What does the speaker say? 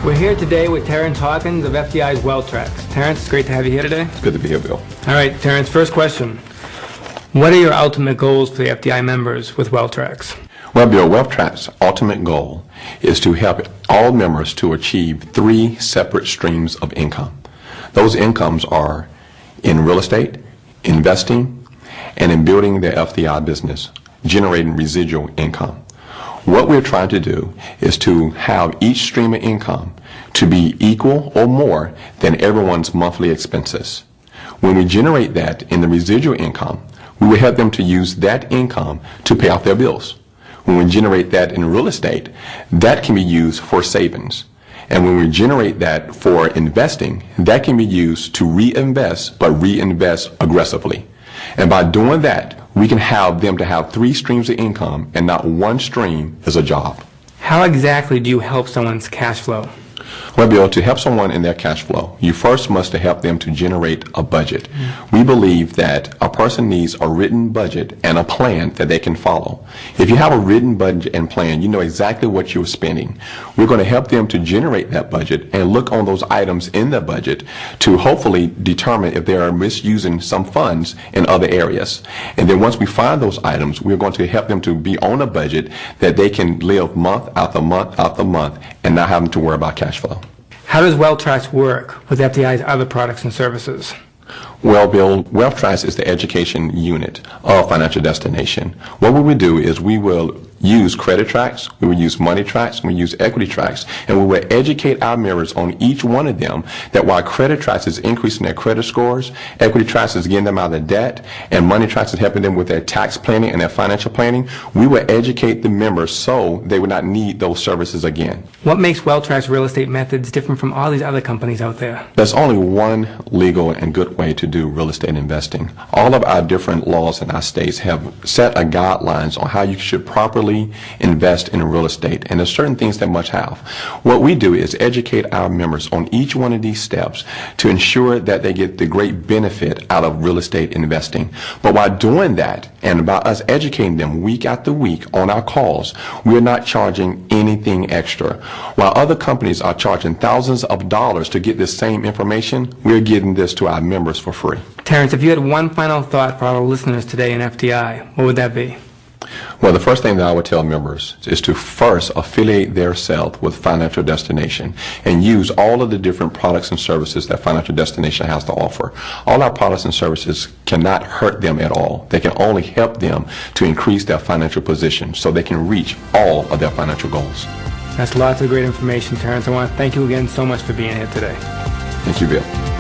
We're here today with Terrence Hawkins of FDI's WealthTrax. Terrence, it's great to have you here today. It's good to be here, Bill. All right, Terrence, first question. What are your ultimate goals for the FDI members with WealthTrax? Well, Bill, WealthTrax's ultimate goal is to help all members to achieve 3 separate streams of income. Those incomes are in real estate, investing, and in building their FDI business, generating residual income. What we're trying to do is to have each stream of income to be equal or more than everyone's monthly expenses. When we generate that in the residual income, we will help them to use that income to pay off their bills. When we generate that in real estate, that can be used for savings. And when we generate that for investing, that can be used to reinvest, but reinvest aggressively. And by doing that, we can have them to have 3 streams of income and not one stream as a job. How exactly do you help someone's cash flow? Well, Bill, to help someone in their cash flow, you first must help them to generate a budget. We believe that a person needs a written budget and a plan that they can follow. If you have a written budget and plan, you know exactly what you're spending. We're going to help them to generate that budget and look on those items in the budget to hopefully determine if they are misusing some funds in other areas. And then once we find those items, we're going to help them to be on a budget that they can live month after month after month and not having to worry about cash flow. How does WealthTrax work with FDI's other products and services? Well, Bill, WealthTrax is the education unit of Financial Destination. What we will do is we will use credit tracks, we will use money tracks, we will use equity tracks, and we will educate our members on each one of them that while credit tracks is increasing their credit scores, equity tracks is getting them out of debt, and money tracks is helping them with their tax planning and their financial planning, we will educate the members so they would not need those services again. What makes WealthTrax real estate methods different from all these other companies out there? There's only one legal and good way to do real estate investing. All of our different laws in our states have set a guidelines on how you should properly invest in real estate, and there's certain things that must have. What we do is educate our members on each one of these steps to ensure that they get the great benefit out of real estate investing. But while doing that, and by us educating them week after week on our calls, we're not charging anything extra. While other companies are charging thousands of dollars to get this same information, we're giving this to our members for free. Terrence, if you had one final thought for our listeners today in FDI, what would that be? Well, the first thing that I would tell members is to first affiliate themselves with Financial Destination and use all of the different products and services that Financial Destination has to offer. All our products and services cannot hurt them at all. They can only help them to increase their financial position so they can reach all of their financial goals. That's lots of great information, Terrence. I want to thank you again so much for being here today. Thank you, Bill.